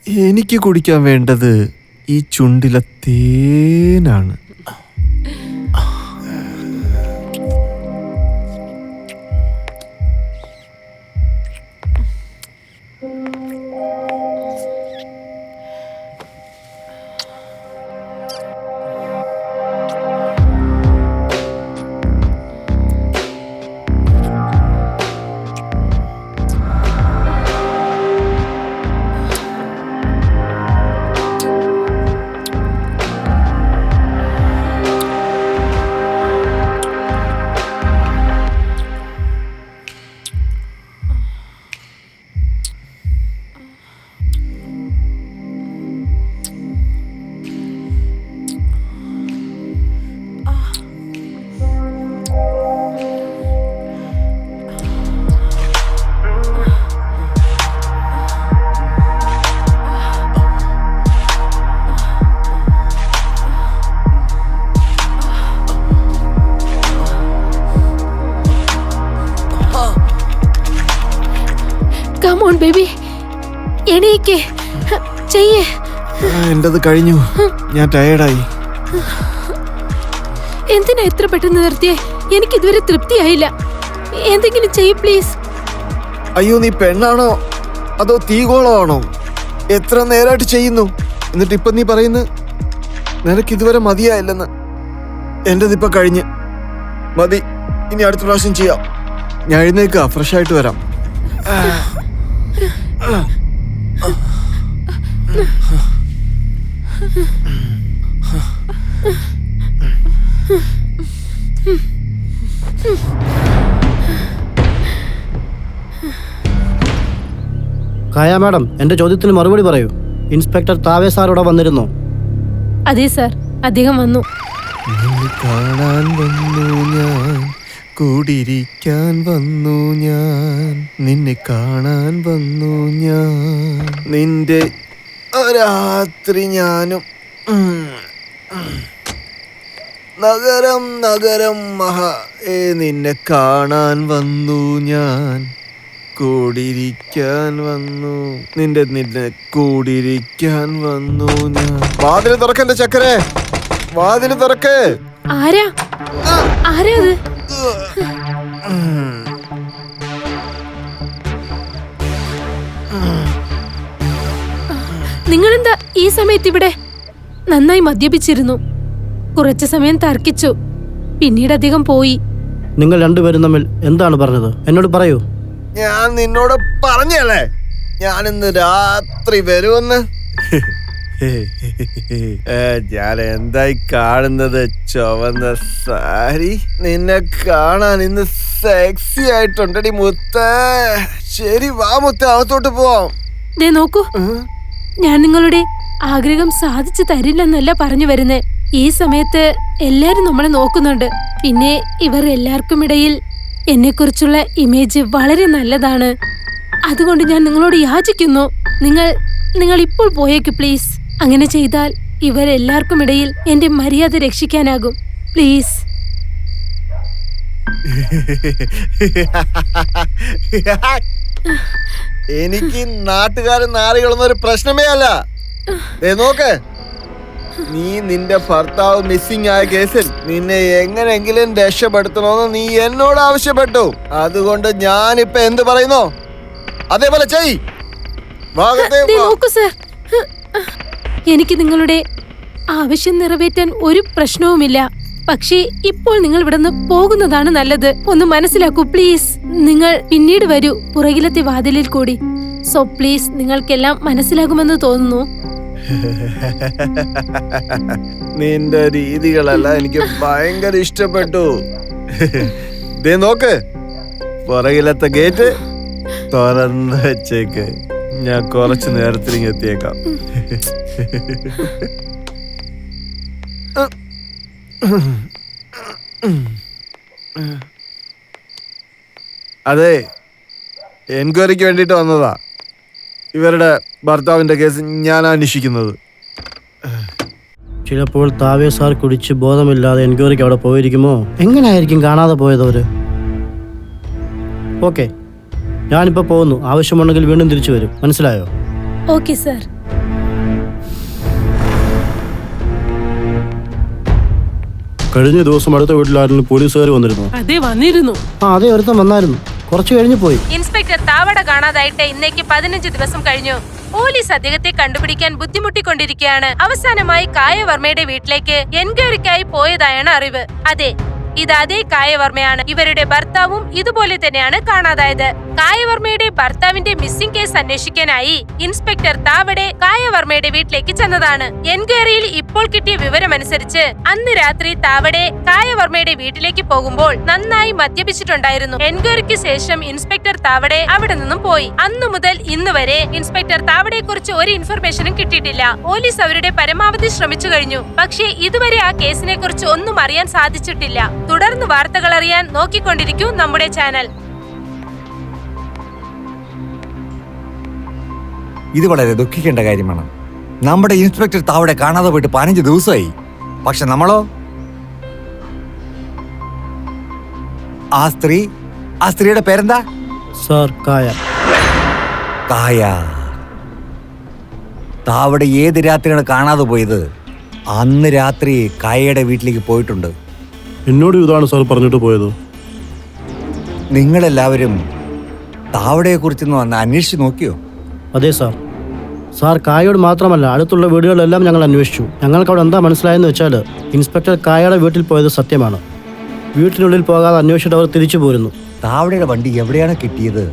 എനിക്ക് കുടിക്കാൻ വേണ്ടത് ഈ ചുണ്ടിലെ തേനാണ്. Come on, baby. എണീക്ക്, ചെയ്യേ. എന്റേത് കഴിഞ്ഞു, ഞാൻ ടയേർഡായി. എന്തിനാ എത്ര പെട്ടെന്ന് നിർത്തിയേ? എനിക്ക് ഇതുവരെ തൃപ്തിയായില്ല. എന്തെങ്കിലും ചെയ്യ് പ്ലീസ്. അയ്യോ, നീ പെണ്ണാണോ അതോ തീകോളമാണോ? എത്ര നേരമായിട്ട് ചെയ്യുന്നു, എന്നിട്ട് ഇപ്പൊ നീ പറയുന്നു നിനക്ക് ഇതുവരെ മതിയായില്ലെന്ന്. എന്റേതിപ്പൊ കഴിഞ്ഞ് മതി, ഇനി അടുത്ത പ്രാവശ്യം ചെയ്യാം. ഞാൻ എഴുന്നേക്കാ, ഫ്രഷ് ആയിട്ട് വരാം. കായ മാഡം, എന്റെ ചോദ്യത്തിന് മറുപടി പറയൂ. ഇൻസ്പെക്ടർ താവേ സാർ ഇവിടെ വന്നിരുന്നോ? അതെ സാർ, അദ്ദേഹം വന്നു. നിന്നെ കാണാൻ വന്നു ഞാൻ, കൂടിരിക്കാൻ വന്നു ഞാൻ, നിന്നെ കാണാൻ വന്നു ഞാൻ, നിന്റെ രാത്രി ഞാനും. നഗരം നഗരം മഹാ നിന്നെ കാണാൻ വന്നു ഞാൻ, കൂടിരിക്കാൻ വന്നു, നിന്നെ കൂടിരിക്കാൻ വന്നു ഞാൻ. വാതില് തുറക്കല്ലേ ചക്കരെ, വാതില് തുറക്ക്. ആരാ ആരാ അത്? നിങ്ങളെന്താ ഈ സമയത്ത് ഇവിടെ? നന്നായി മദ്യപിച്ചിരുന്നു, കുറച്ചു സമയം തർക്കിച്ചു, പിന്നീട് അദ്ദേഹം പോയി. നിങ്ങൾ രണ്ടുപേരും തമ്മിൽ എന്താണ് പറഞ്ഞത്? എന്നോട് പറയൂ. ഞാൻ നിന്നോട് പറഞ്ഞല്ലേ ഞാൻ ഇന്ന് രാത്രി വരുമെന്ന്. ഞാൻ എന്തായി കാണുന്നത്? ചുവന്ന സാരി, നിന്നെ കാണാൻ ഇന്ന് സെക്സി ആയിട്ടുണ്ടടി മുത്ത. ശരി, വാ മുത്ത, അകത്തോട്ട് പോവാം. ദേ നോക്കൂ, ഞാൻ നിങ്ങളുടെ ആഗ്രഹം സാധിച്ചു തരില്ലെന്നല്ല പറഞ്ഞു വരുന്നേ. ഈ സമയത്ത് എല്ലാരും നമ്മളെ നോക്കുന്നുണ്ട്. പിന്നെ ഇവർ എല്ലാവർക്കും ഇടയിൽ എന്നെക്കുറിച്ചുള്ള ഇമേജ് വളരെ നല്ലതാണ്. അതുകൊണ്ട് ഞാൻ നിങ്ങളോട് യാചിക്കുന്നു, നിങ്ങൾ ഇപ്പോൾ പോയേക്ക് പ്ലീസ്. അങ്ങനെ ചെയ്താൽ ഇവരെല്ലാവർക്കും ഇടയിൽ എന്റെ മര്യാദ രക്ഷിക്കാനാകും. പ്ലീസ്. എനിക്ക് നാട്ടുകാരും നാറികളൊന്നും ഒരു പ്രശ്നമേ അല്ല. നോക്ക്, നീ നിന്റെ ഭർത്താവ് മിസ്സിംഗ് ആയ കേസിൽ നിന്നെ എങ്ങനെയെങ്കിലും രക്ഷപ്പെടുത്തണമെന്ന് നീ എന്നോട് ആവശ്യപ്പെട്ടു. അതുകൊണ്ട് ഞാനിപ്പോ എന്ത് പറയുന്നോ അതേപോലെ ചെയ്. നോക്കൂ സർ, എനിക്ക് നിങ്ങളുടെ ആവശ്യം നിറവേറ്റാൻ ഒരു പ്രശ്നവുമില്ല. പക്ഷേ ഇപ്പോൾ നിങ്ങൾ ഇവിടുന്ന് പോകുന്നതാണ് നല്ലത്. ഒന്ന് മനസ്സിലാക്കൂ പ്ലീസ്. നിങ്ങൾ പിന്നീട് വരൂ, പുറകിലത്തെ വാതിലിൽ കൂടി. സോ പ്ലീസ്, നിങ്ങൾക്കെല്ലാം മനസ്സിലാകുമെന്ന് തോന്നുന്നു. നിന്റെ രീതികളെല്ലാം എനിക്ക് ഭയങ്കര ഇഷ്ടപ്പെട്ടു. ദേ നോക്ക്, പുറകിലത്തെ ഗേറ്റ് തുറന്ന് വെച്ചേക്ക്. ഞാൻ കുറച്ചു നേരത്തിൽ എത്തിയേക്കാം. അതെ, എൻക്വയറിക്ക് വേണ്ടിയിട്ട് വന്നതാ. ഇവരുടെ ഭർത്താവിന്റെ കേസ് ഞാൻ അന്വേഷിക്കുന്നത്. ചിലപ്പോൾ താവേ സാർ കുടിച്ച് ബോധമില്ലാതെ എൻക്വയറിക്ക് അവിടെ പോയിരിക്കുമോ? എങ്ങനെയായിരിക്കും കാണാതെ പോയതവര്? ഓക്കെ, ഞാനിപ്പോൾ പോകുന്നു. ആവശ്യമുണ്ടെങ്കിൽ വീണ്ടും തിരിച്ചു വരും. മനസ്സിലായോ? Okay sir. കഴിഞ്ഞ ദിവസം അടുത്ത വീട്ടിലായിരുന്നു പോലീസുകാർ വന്നിരുന്നു. അതെ വന്നിരുന്നു. അതെ ഒരുത്തം വന്നായിരുന്നു. കുറച്ച് കഴിഞ്ഞ് പോയി. ഇൻസ്പെക്ടർ താവട കാണാതായിട്ട് ഇന്നേക്ക് 15 ദിവസം കഴിഞ്ഞു. പോലീസ് അദ്ദേഹത്തെ കണ്ടുപിടിക്കാൻ ബുദ്ധിമുട്ടിക്കൊണ്ടിരിക്കുകയാണ്. അവസാനമായി കായവർമ്മയുടെ വീട്ടിലേക്ക് എൻക്വയറിക്കായി പോയതായാണ് അറിവ്. അതെ, ഇത് അതേ കായവർമ്മയാണ്. ഇവരുടെ ഭർത്താവും ഇതുപോലെ തന്നെയാണ് കാണാതായത്. കായവർമ്മയുടെ ഭർത്താവിന്റെ മിസ്സിംഗ് കേസ് അന്വേഷിക്കാനായി ഇൻസ്പെക്ടർ താവടെ കായവർമ്മയുടെ വീട്ടിലേക്ക് ചെന്നതാണ്. എൻക്വയറിയിൽ ഇപ്പോൾ കിട്ടിയ വിവരമനുസരിച്ച് അന്ന് രാത്രി താവടെ കായവർമ്മയുടെ വീട്ടിലേക്ക് പോകുമ്പോൾ നന്നായി മദ്യപിച്ചിട്ടുണ്ടായിരുന്നു. എൻക്വയറിക്ക് ശേഷം ഇൻസ്പെക്ടർ താവടെ അവിടെ നിന്നും പോയി. അന്നു മുതൽ ഇന്ന് വരെ ഇൻസ്പെക്ടർ താവടയെ കുറിച്ച് ഒരു ഇൻഫർമേഷനും കിട്ടിയിട്ടില്ല. പോലീസ് അവരുടെ പരമാവധി ശ്രമിച്ചു കഴിഞ്ഞു. പക്ഷേ ഇതുവരെ ആ കേസിനെ കുറിച്ച് ഒന്നും അറിയാൻ സാധിച്ചിട്ടില്ല. തുടർന്ന് വാർത്തകൾ അറിയാൻ നോക്കിക്കൊണ്ടിരിക്കൂ നമ്മുടെ ചാനൽ. ഇത് വളരെ ദുഃഖിക്കേണ്ട കാര്യമാണ്. നമ്മുടെ ഇൻസ്പെക്ടർ താവടെ കാണാതെ പോയിട്ട് 15 ദിവസമായി. പക്ഷെ നമ്മളോ ആ സ്ത്രീയുടെ പേരെന്താ? സാർ കായ. താവടെ ഏത് രാത്രിയാണ് കാണാതെ പോയത്? അന്ന് രാത്രി കായയുടെ വീട്ടിലേക്ക് പോയിട്ടുണ്ട്. എന്നോട് ഇതാണ് സാർ പറഞ്ഞിട്ട് പോയത്. നിങ്ങളെല്ലാവരും താവടയെ കുറിച്ചൊന്ന് വന്ന് അന്വേഷിച്ച് നോക്കിയോ? അതെ സാർ. സാർ കായയോട് മാത്രമല്ല അടുത്തുള്ള വീടുകളിലെല്ലാം ഞങ്ങൾ അന്വേഷിച്ചു. ഞങ്ങൾക്ക് അവിടെ എന്താ മനസ്സിലായെന്ന് വെച്ചാൽ ഇൻസ്പെക്ടർ കായയുടെ വീട്ടിൽ പോയത് സത്യമാണ്. വീട്ടിനുള്ളിൽ പോകാതെ അന്വേഷിച്ചിട്ട് അവർ തിരിച്ചു പോരുന്നു. താവടയുടെ വണ്ടി എവിടെയാണ് കിട്ടിയത്?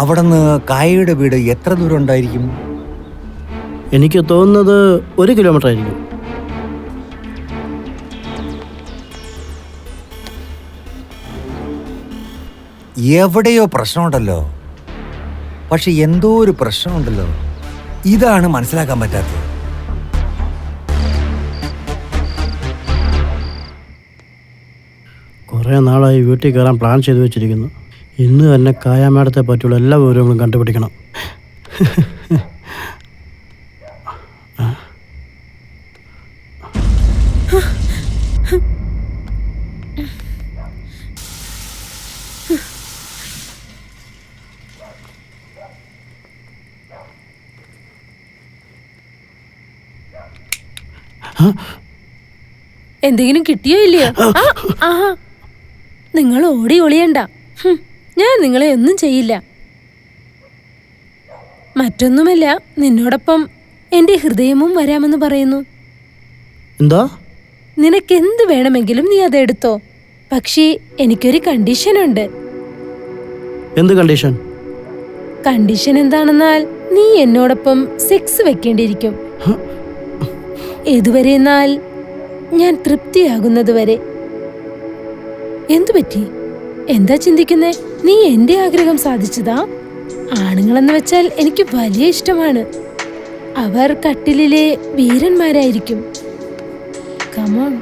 അവിടെ നിന്ന് കായയുടെ വീട് എത്ര ദൂരം ഉണ്ടായിരിക്കും? എനിക്ക് തോന്നുന്നത് 1 കിലോമീറ്റർ ആയിരിക്കും. എവിടെയോ പ്രശ്നമുണ്ടല്ലോ. പക്ഷെ എന്തോ ഒരു പ്രശ്നമുണ്ടല്ലോ. ഇതാണ് മനസ്സിലാക്കാൻ പറ്റാത്തത്. കുറേ നാളായി വീട്ടിൽ കയറാൻ പ്ലാൻ ചെയ്തു വെച്ചിരിക്കുന്നു. ഇന്ന് തന്നെ കായ മാഡത്തെ പറ്റിയുള്ള എല്ലാ വിവരങ്ങളും കണ്ടുപിടിക്കണം. എന്തെങ്കിലും കിട്ടിയോ ഇല്ലയോ? നിങ്ങൾ ഓടി ഒളിയണ്ട. ഞാൻ നിങ്ങളെ ഒന്നും ചെയ്യില്ല. മറ്റൊന്നുമല്ല, നിന്നോടൊപ്പം എന്റെ ഹൃദയവും വരാമെന്ന് പറയുന്നു. എന്താ? നിനക്കെന്ത് വേണമെങ്കിലും നീ അതെടുത്തോ. പക്ഷേ എനിക്കൊരു കണ്ടീഷനുണ്ട്. എന്ത് കണ്ടീഷൻ? കണ്ടീഷൻ എന്താണെന്നാൽ നീ എന്നോടൊപ്പം സെക്സ് വെക്കേണ്ടിയിരിക്കും. ഏതുവരെ എന്നാൽ ഞാൻ തൃപ്തിയാകുന്നതുവരെ. എന്തു പറ്റി? എന്താ ചിന്തിക്കുന്നേ? നീ എന്റെ ആഗ്രഹം സാധിച്ചതാ? ആണുങ്ങളെന്ന് വെച്ചാൽ എനിക്ക് വലിയ ഇഷ്ടമാണ്. അവർ കട്ടിലിലെ വീരന്മാരായിരിക്കും. കമോൺ.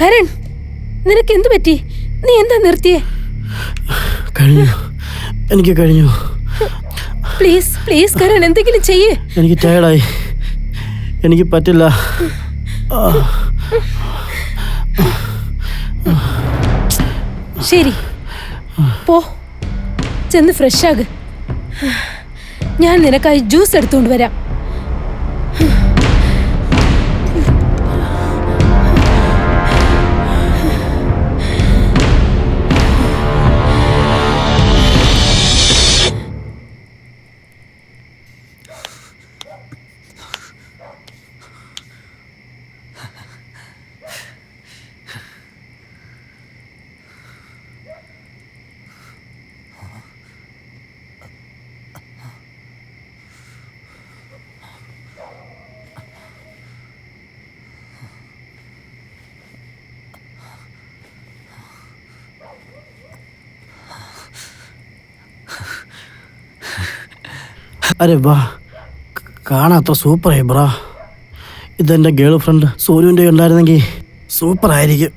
കരൺ, നിനക്ക് എന്തു പറ്റി? നീ എന്താ നിർത്തിയേ? കഴിഞ്ഞു, എനിക്ക് കഴിഞ്ഞു. പ്ലീസ് പ്ലീസ് കരൺ, എന്തെങ്കിലും ചെയ്യേ. എനിക്ക് ടയർഡായി, എനിക്ക് പറ്റില്ല. ശരി, പോ, ചെന്ന് ഫ്രഷ് ആക്. ഞാൻ നിനക്കായി ജ്യൂസ് എടുത്തുകൊണ്ട് വരാം. അരെ വാ, കാണാത്ത സൂപ്പറായി ബ്രാ. ഇതെൻ്റെ ഗേൾ ഫ്രണ്ട് സോനുവിൻ്റെ ഉണ്ടായിരുന്നെങ്കിൽ സൂപ്പറായിരിക്കും.